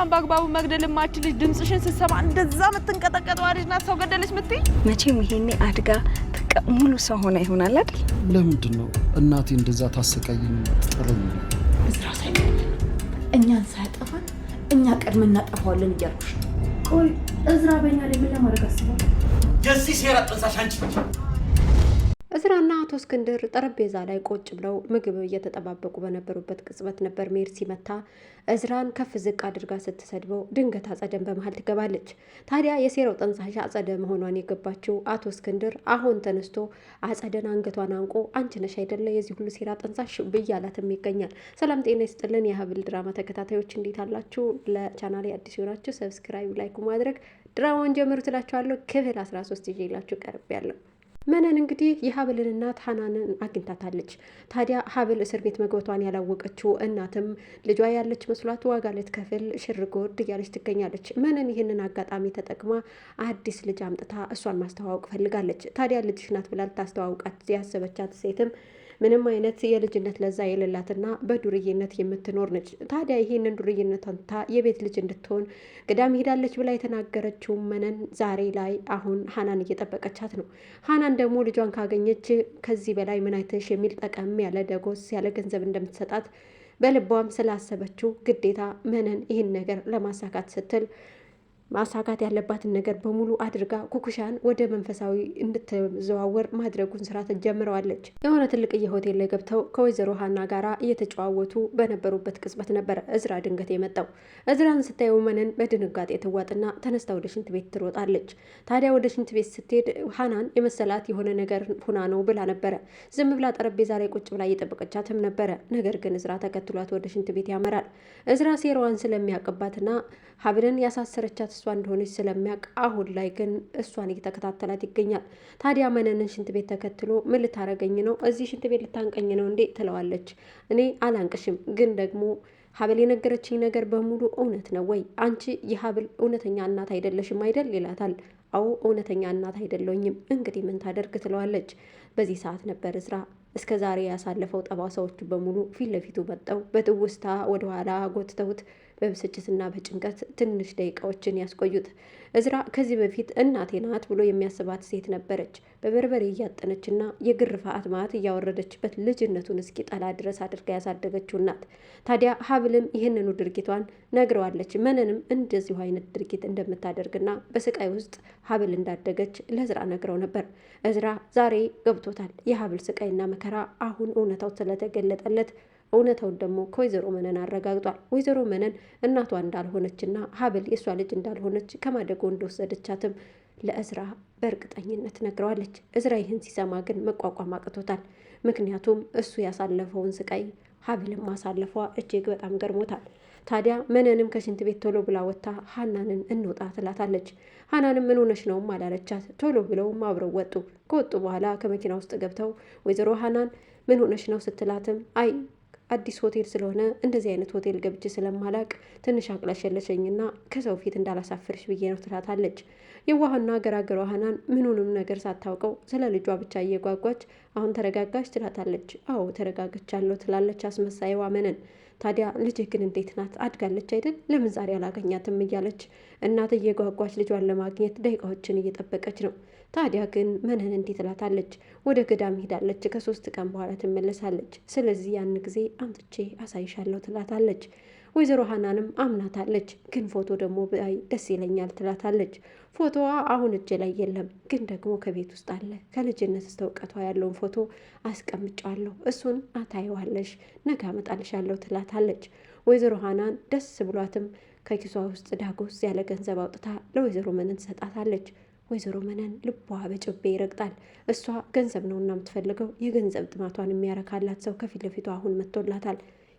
ራሷን በአግባቡ መግደል የማትችል ድምጽሽን ስትሰማ እንደዛ የምትንቀጠቀጠው ልጅ ናት ሰው ገደለች ምትይ? መቼም ይሄኔ አድጋ ሙሉ ሰው ሆነ ይሆናል አይደል? ለምንድን ነው እናቴ እንደዛ ታሰቃየኝ ትጠረኝ? እዝራ ሳይገል እኛን ሳያጠፋን እኛ ቀድመን እናጠፋዋለን እያልኩሽ። ቆይ እዝራ በእኛ ላይ ምን ለማድረግ አስቧል? የዚህ ሴራ ጥንሳሽ አንቺ ነሽ። እዝራና አቶ እስክንድር ጠረጴዛ ላይ ቁጭ ብለው ምግብ እየተጠባበቁ በነበሩበት ቅጽበት ነበር ሜርሲ መታ እዝራን ከፍ ዝቅ አድርጋ ስትሰድበው ድንገት አጸደን በመሀል ትገባለች። ታዲያ የሴራው ጠንሳሽ አጸደ መሆኗን የገባችው አቶ እስክንድር አሁን ተነስቶ አጸደን አንገቷን አንቆ አንቺ ነሽ አይደለ የዚህ ሁሉ ሴራ ጠንሳሽ ብያላትም ይገኛል። ሰላም ጤና ይስጥልን የሀብል ድራማ ተከታታዮች እንዴት አላችሁ? ለቻናሌ አዲስ የሆናችሁ ሰብስክራይብ፣ ላይክ ማድረግ ድራማውን ጀምሩ ትላችኋለሁ። ክፍል 13 ይዤላችሁ ቀርብ ያለው መነን እንግዲህ የሀብልን እናት ሀናንን አግኝታታለች። ታዲያ ሀብል እስር ቤት መግባቷን ያላወቀችው እናትም ልጇ ያለች መስሏት ዋጋ ልትከፍል ሽርጎድ እያለች ትገኛለች። መነን ይህንን አጋጣሚ ተጠቅማ አዲስ ልጅ አምጥታ እሷን ማስተዋወቅ ፈልጋለች። ታዲያ ልጅሽ ናት ብላ ልታስተዋውቃት ያሰበቻት ሴትም ምንም አይነት የልጅነት ለዛ የሌላትና በዱርዬነት የምትኖር ነች። ታዲያ ይህንን ዱርዬነቷን ትታ የቤት ልጅ እንድትሆን ቅዳም ሄዳለች ብላ የተናገረችው መነን ዛሬ ላይ አሁን ሀናን እየጠበቀቻት ነው። ሀናን ደግሞ ልጇን ካገኘች ከዚህ በላይ ምን አይተሽ የሚል ጠቀም ያለ ደጎስ ያለ ገንዘብ እንደምትሰጣት በልቧም ስላሰበችው ግዴታ መነን ይህን ነገር ለማሳካት ስትል ማሳካት ያለባትን ነገር በሙሉ አድርጋ ኩኩሻን ወደ መንፈሳዊ እንድትዘዋወር ማድረጉን ስራ ትጀምረዋለች። የሆነ ትልቅዬ ሆቴል ላይ ገብተው ከወይዘሮ ሀና ጋራ እየተጨዋወቱ በነበሩበት ቅጽበት ነበረ እዝራ ድንገት የመጣው። እዝራን ስታየው መነን በድንጋጤ ትዋጥና ተነስታ ወደ ሽንት ቤት ትሮጣለች። ታዲያ ወደ ሽንት ቤት ስትሄድ ሀናን የመሰላት የሆነ ነገር ሁና ነው ብላ ነበረ። ዝም ብላ ጠረጴዛ ላይ ቁጭ ብላ እየጠበቀቻትም ነበረ። ነገር ግን እዝራ ተከትሏት ወደ ሽንት ቤት ያመራል። እዝራ ሴራዋን ስለሚያውቅባትና ሀብልን ያሳሰረቻት እሷ እንደሆነች ስለሚያውቅ አሁን ላይ ግን እሷን እየተከታተላት ይገኛል። ታዲያ መነንን ሽንት ቤት ተከትሎ ምን ልታረገኝ ነው? እዚህ ሽንት ቤት ልታንቀኝ ነው እንዴ? ትለዋለች። እኔ አላንቅሽም፣ ግን ደግሞ ሀብል የነገረችኝ ነገር በሙሉ እውነት ነው ወይ? አንቺ የሀብል እውነተኛ እናት አይደለሽም አይደል? ይላታል። አዎ እውነተኛ እናት አይደለኝም፣ እንግዲህ ምን ታደርግ ትለዋለች። በዚህ ሰዓት ነበር እዝራ እስከ ዛሬ ያሳለፈው ጠባሳዎቹ በሙሉ ፊት ለፊቱ መጠው በትውስታ ወደኋላ ጎትተውት በብስጭትና በጭንቀት ትንሽ ደቂቃዎችን ያስቆዩት። እዝራ ከዚህ በፊት እናቴ ናት ብሎ የሚያስባት ሴት ነበረች። በበርበሬ እያጠነችና የግርፋት ማት እያወረደችበት ልጅነቱን እስኪ ጠላ ድረስ አድርጋ ያሳደገችው እናት። ታዲያ ሀብልም ይህንኑ ድርጊቷን ነግረዋለች። መነንም እንደዚሁ አይነት ድርጊት እንደምታደርግና በስቃይ ውስጥ ሀብል እንዳደገች ለእዝራ ነግረው ነበር። እዝራ ዛሬ ገብቶታል የሀብል ስቃይና መከራ። አሁን እውነታው ስለተገለጠለት እውነታውን ደግሞ ከወይዘሮ መነን አረጋግጧል። ወይዘሮ መነን እናቷ እንዳልሆነችና ሀብል የእሷ ልጅ እንዳልሆነች ከማደጎ እንደወሰደቻትም ለእዝራ በእርግጠኝነት ነግረዋለች። እዝራ ይህን ሲሰማ ግን መቋቋም አቅቶታል። ምክንያቱም እሱ ያሳለፈውን ስቃይ ሀብልም ማሳለፏ እጅግ በጣም ገርሞታል። ታዲያ መነንም ከሽንት ቤት ቶሎ ብላ ወጥታ ሀናንን እንውጣ ትላታለች። ሀናንም ምን ሆነሽ ነውም አላለቻት። ቶሎ ብለውም አብረው ወጡ። ከወጡ በኋላ ከመኪና ውስጥ ገብተው ወይዘሮ ሀናን ምን ሆነሽ ነው ስትላትም አይ አዲስ ሆቴል ስለሆነ እንደዚህ አይነት ሆቴል ገብቼ ስለማላቅ ትንሽ አቅለሸለሸኝና ከሰው ፊት እንዳላሳፍርሽ ብዬ ነው ትላታለች። የዋህና ገራገሯ ሀናን ምኑንም ነገር ሳታውቀው ስለ ልጇ ብቻ እየጓጓች አሁን ተረጋጋች ትላታለች። አዎ ተረጋግቻለሁ ትላለች አስመሳይዋ መነን። ታዲያ ልጅህ ግን እንዴት ናት? አድጋለች አይደል? ለምን ዛሬ አላገኛትም? እያለች እናት እየጓጓች ልጇን ለማግኘት ደቂቃዎችን እየጠበቀች ነው። ታዲያ ግን መነን እንዴት ትላታለች። ወደ ገዳም ሄዳለች፣ ከ3 ቀን በኋላ ትመለሳለች። ስለዚህ ያን ጊዜ አምጥቼ አሳይሻለሁ ትላታለች። ወይዘሮ ሀናንም አምናታለች። ግን ፎቶ ደግሞ ባይ ደስ ይለኛል ትላታለች። ፎቶዋ አሁን እጅ ላይ የለም፣ ግን ደግሞ ከቤት ውስጥ አለ። ከልጅነት እስከ እውቀቷ ያለውን ፎቶ አስቀምጫለሁ፣ እሱን አታይዋለሽ፣ ነገ አመጣልሻለሁ ትላታለች። ወይዘሮ ሀናን ደስ ብሏትም ከኪሷ ውስጥ ዳጎስ ያለ ገንዘብ አውጥታ ለወይዘሮ መነን ትሰጣታለች። ወይዘሮ መነን ልቧ በጭቤ ይረግጣል። እሷ ገንዘብ ነውና የምትፈልገው፣ የገንዘብ ጥማቷን የሚያረካላት ሰው ከፊት ለፊቷ አሁን መጥቶላታል።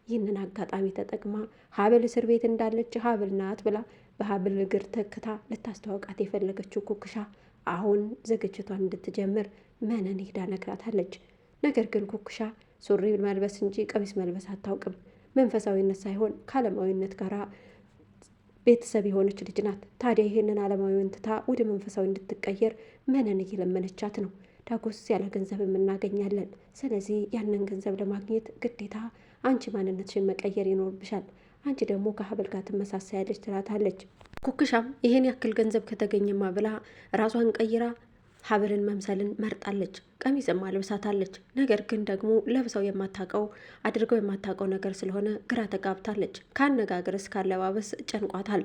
ይህንን አጋጣሚ ተጠቅማ ሀብል እስር ቤት እንዳለች ሀብል ናት ብላ በሀብል እግር ተክታ ልታስተዋውቃት የፈለገችው ኩኩሻ አሁን ዝግጅቷን እንድትጀምር መነን ሄዳ ነግራታለች። ነገር ግን ኩኩሻ ሱሪ መልበስ እንጂ ቀሚስ መልበስ አታውቅም። መንፈሳዊነት ሳይሆን ከዓለማዊነት ጋር ቤተሰብ የሆነች ልጅ ናት። ታዲያ ይህንን ዓለማዊውን ትታ ወደ መንፈሳዊ እንድትቀየር መነን እየለመነቻት ነው። ዳጎስ ያለ ገንዘብ እናገኛለን። ስለዚህ ያንን ገንዘብ ለማግኘት ግዴታ አንቺ ማንነትሽን መቀየር ይኖርብሻል። አንቺ ደግሞ ከሀብል ጋር ትመሳሳያለች ትላታለች። ኩክሻም ይሄን ያክል ገንዘብ ከተገኘማ ብላ ራሷን ቀይራ ሀብልን መምሰልን መርጣለች። ቀሚስም አልብሳታለች። ነገር ግን ደግሞ ለብሰው የማታውቀው አድርገው የማታውቀው ነገር ስለሆነ ግራ ተጋብታለች። ከአነጋገር እስከ አለባበስ ጨንቋታል።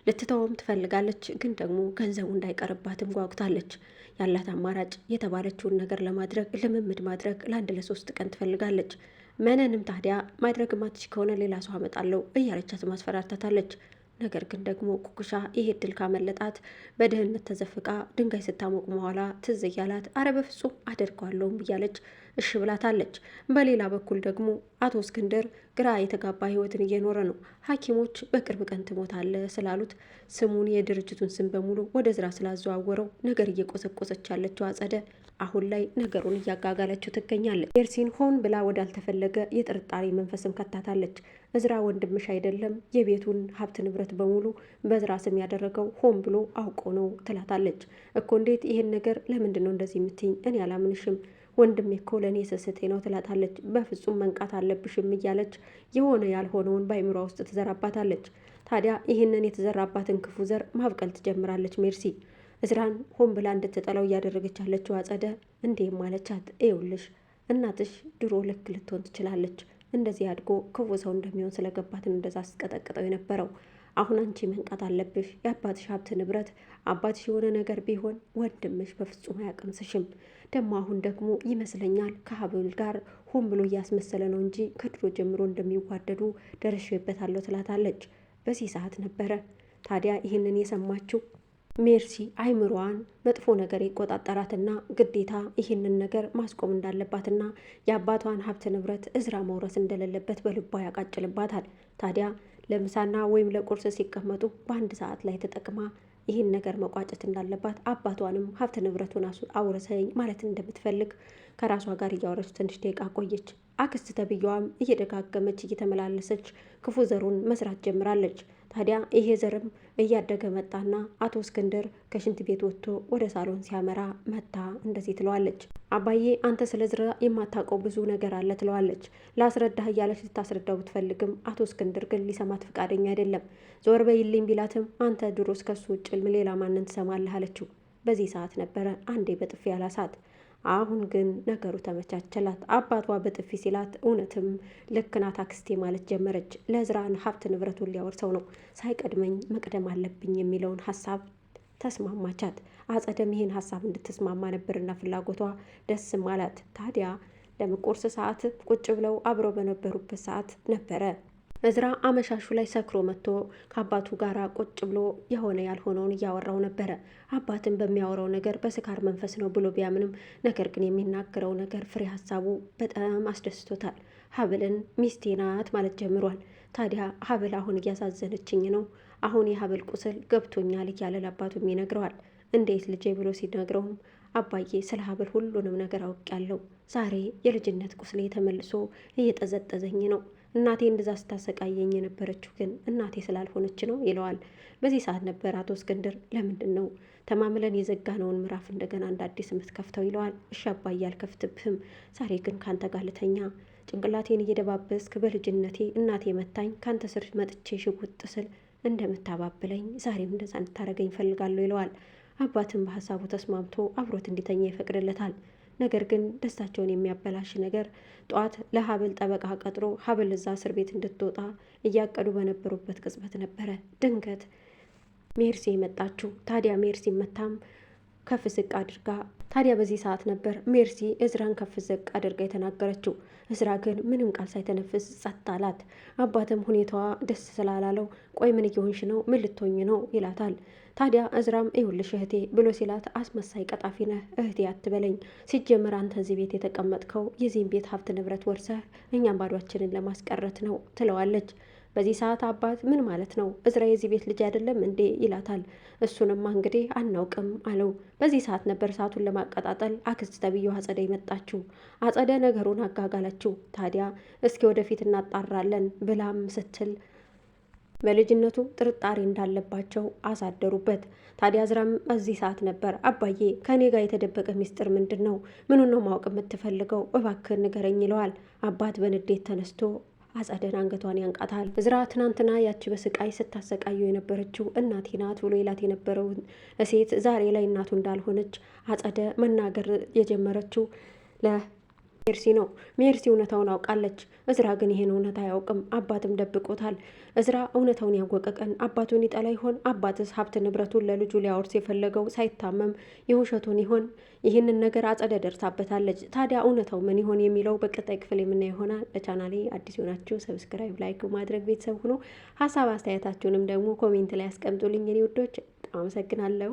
ልትተውም ትፈልጋለች፣ ግን ደግሞ ገንዘቡ እንዳይቀርባትም ጓጉታለች። ያላት አማራጭ የተባለችውን ነገር ለማድረግ ልምምድ ማድረግ ለ1 ለ3 ቀን ትፈልጋለች። መነንም ታዲያ ማድረግ ማትች ከሆነ ሌላ ሰው አመጣለሁ እያለቻት ማስፈራርታታለች። ነገር ግን ደግሞ ኩኩሻ ይሄ እድል ካመለጣት በድህነት ተዘፍቃ ድንጋይ ስታሞቅ መኋላ ትዝ እያላት አረ በፍጹም አደርገዋለሁም እያለች እሺ ብላታለች። በሌላ በኩል ደግሞ አቶ እስክንድር ግራ የተጋባ ህይወትን እየኖረ ነው። ሐኪሞች በቅርብ ቀን ትሞታለህ ስላሉት ስሙን የድርጅቱን ስም በሙሉ ወደ ዝራ ስላዘዋወረው ነገር እየቆሰቆሰች ያለችው አጸደ አሁን ላይ ነገሩን እያጋጋለችው ትገኛለች። ኤርሲን ሆን ብላ ወዳልተፈለገ የጥርጣሬ መንፈስም ከታታለች። እዝራ ወንድምሽ አይደለም የቤቱን ሀብት ንብረት በሙሉ በዝራ ስም ያደረገው ሆን ብሎ አውቆ ነው ትላታለች። እኮ እንዴት ይሄን ነገር ለምንድን ነው እንደዚህ የምትይኝ? እኔ አላምንሽም። ወንድሜ እኮ ለእኔ ስስቴ ነው ትላታለች። በፍጹም መንቃት አለብሽም እያለች የሆነ ያልሆነውን በአይምሯ ውስጥ ትዘራባታለች። ታዲያ ይህንን የተዘራባትን ክፉ ዘር ማብቀል ትጀምራለች ሜርሲ። እዝራን ሆን ብላ እንድትጠላው እያደረገች ያለችው አጸደ እንዲህም ማለቻት፣ ይኸውልሽ እናትሽ ድሮ ልክ ልትሆን ትችላለች። እንደዚህ አድጎ ክፉ ሰው እንደሚሆን ስለገባትን እንደዛ አስቀጠቅጠው የነበረው። አሁን አንቺ መንቃት አለብሽ። የአባትሽ ሀብት ንብረት አባትሽ የሆነ ነገር ቢሆን ወንድምሽ በፍጹም አያቀምስሽም። ደግሞ አሁን ደግሞ ይመስለኛል ከሀብል ጋር ሆን ብሎ እያስመሰለ ነው እንጂ ከድሮ ጀምሮ እንደሚዋደዱ ደርሼበታለሁ ትላታለች። በዚህ ሰዓት ነበረ ታዲያ ይህንን የሰማችው ሜርሲ አይምሯን መጥፎ ነገር ይቆጣጠራትና ግዴታ ይህንን ነገር ማስቆም እንዳለባትና የአባቷን ሀብት ንብረት እዝራ መውረስ እንደሌለበት በልቧ ያቃጭልባታል። ታዲያ ለምሳና ወይም ለቁርስ ሲቀመጡ በአንድ ሰዓት ላይ ተጠቅማ ይህን ነገር መቋጨት እንዳለባት አባቷንም ሀብት ንብረቱን አውርሰኝ ማለት እንደምትፈልግ ከራሷ ጋር እያወረች ትንሽ ደቂቃ ቆየች። አክስት ተብያዋም እየደጋገመች እየተመላለሰች ክፉ ዘሩን መስራት ጀምራለች። ታዲያ ይሄ ዘርም እያደገ መጣና አቶ እስክንድር ከሽንት ቤት ወጥቶ ወደ ሳሎን ሲያመራ መታ እንደዚህ ትለዋለች። አባዬ አንተ ስለ ዝራ የማታውቀው ብዙ ነገር አለ ትለዋለች። ላስረዳህ እያለች ልታስረዳው ብትፈልግም አቶ እስክንድር ግን ሊሰማት ፈቃደኛ አይደለም። ዞር በይልኝ ቢላትም አንተ ድሮስ ከሱ ውጭ ሌላ ማንን ትሰማለህ አለችው። በዚህ ሰዓት ነበረ አንዴ በጥፊ ያላሳት። አሁን ግን ነገሩ ተመቻቸላት። አባቷ በጥፊ ሲላት እውነትም ልክ ናት አክስቴ ማለት ጀመረች። ለዝራን ሀብት ንብረቱን ሊያወርሰው ነው፣ ሳይቀድመኝ መቅደም አለብኝ የሚለውን ሀሳብ ተስማማቻት። አጸደም ይህን ሀሳብ እንድትስማማ ነበርና ፍላጎቷ ደስም አላት። ታዲያ ለቁርስ ሰዓት ቁጭ ብለው አብረው በነበሩበት ሰዓት ነበረ እዝራ አመሻሹ ላይ ሰክሮ መጥቶ ከአባቱ ጋር ቁጭ ብሎ የሆነ ያልሆነውን እያወራው ነበረ። አባትን በሚያወራው ነገር በስካር መንፈስ ነው ብሎ ቢያምንም ነገር ግን የሚናገረው ነገር ፍሬ ሀሳቡ በጣም አስደስቶታል። ሀብልን ሚስቴ ናት ማለት ጀምሯል። ታዲያ ሀብል አሁን እያሳዘነችኝ ነው፣ አሁን የሀብል ቁስል ገብቶኛል እያለ ለአባቱም ይነግረዋል። እንዴት ልጄ ብሎ ሲነግረውም አባዬ ስለ ሀብል ሁሉንም ነገር አውቄያለሁ። ዛሬ የልጅነት ቁስሌ ተመልሶ እየጠዘጠዘኝ ነው። እናቴ እንደዛ ስታሰቃየኝ የነበረችው ግን እናቴ ስላልሆነች ነው ይለዋል። በዚህ ሰዓት ነበር አቶ እስክንድር ለምንድን ነው ተማምለን የዘጋነውን ምዕራፍ እንደገና እንደ አዲስ የምትከፍተው ይለዋል። እሺ አባዬ አልከፍትብህም፣ ዛሬ ግን ካንተ ጋር ልተኛ። ጭንቅላቴን እየደባበስክ በልጅነቴ እናቴ መታኝ፣ ካንተ ስር መጥቼ ሽጉጥ ስል እንደምታባብለኝ ዛሬም እንደዛ እንድታረገኝ ፈልጋለሁ ይለዋል። አባትም በሀሳቡ ተስማምቶ አብሮት እንዲተኛ ይፈቅድለታል። ነገር ግን ደስታቸውን የሚያበላሽ ነገር ጠዋት ለሀብል ጠበቃ ቀጥሮ ሀብል እዛ እስር ቤት እንድትወጣ እያቀዱ በነበሩበት ቅጽበት ነበረ ድንገት ሜርሲ የመጣችው። ታዲያ ሜርሲ መታም ከፍ ዝቅ አድርጋ ታዲያ በዚህ ሰዓት ነበር ሜርሲ እዝራን ከፍ ዝቅ አድርጋ የተናገረችው። እዝራ ግን ምንም ቃል ሳይተነፍስ ጸጥ አላት። አባትም ሁኔታዋ ደስ ስላላለው ቆይ ምን እየሆንሽ ነው? ምን ልትሆኝ ነው? ይላታል። ታዲያ እዝራም ይኸውልሽ እህቴ ብሎ ሲላት አስመሳይ ቀጣፊ ነህ እህቴ አትበለኝ። ሲጀምር አንተ እዚህ ቤት የተቀመጥከው የዚህን ቤት ሀብት ንብረት ወርሰህ እኛም ባዷችንን ለማስቀረት ነው ትለዋለች። በዚህ ሰዓት አባት ምን ማለት ነው? እዝራ የዚህ ቤት ልጅ አይደለም እንዴ? ይላታል። እሱንማ እንግዲህ አናውቅም አለው። በዚህ ሰዓት ነበር ሰዓቱን ለማቀጣጠል አክስት ተብዬው አጸደ መጣችው። አጸደ ነገሩን አጋጋለችው። ታዲያ እስኪ ወደፊት እናጣራለን ብላም ስትል በልጅነቱ ጥርጣሬ እንዳለባቸው አሳደሩበት። ታዲያ እዝራም በዚህ ሰዓት ነበር አባዬ ከኔ ጋር የተደበቀ ሚስጥር ምንድን ነው? ምኑን ነው ማወቅ የምትፈልገው? እባክህ ንገረኝ ይለዋል። አባት በንዴት ተነስቶ አጸደን አንገቷን ያንቃታል። እዝራ ትናንትና ያቺ በስቃይ ስታሰቃየው የነበረችው እናቴ ናት ብሎ ይላት የነበረውን ሴት ዛሬ ላይ እናቱ እንዳልሆነች አጸደ መናገር የጀመረችው ሜርሲ ነው። ሜርሲ እውነታውን አውቃለች። እዝራ ግን ይሄን እውነት አያውቅም። አባትም ደብቆታል። እዝራ እውነታውን ያወቀ ቀን አባቱን ይጠላ ይሆን? አባትስ ሀብት ንብረቱን ለልጁ ሊያወርስ የፈለገው ሳይታመም የውሸቱን ይሆን? ይህንን ነገር አጸደ ደርሳበታለች። ታዲያ እውነታው ምን ይሆን የሚለው በቀጣይ ክፍል የምናየው ይሆናል። ለቻናሌ አዲስ ሆናችሁ ሰብስክራይብ፣ ላይክ ማድረግ ቤተሰብ ሁኑ። ሀሳብ አስተያየታችሁንም ደግሞ ኮሜንት ላይ ያስቀምጡልኝ። እኔ ውዶች አመሰግናለሁ።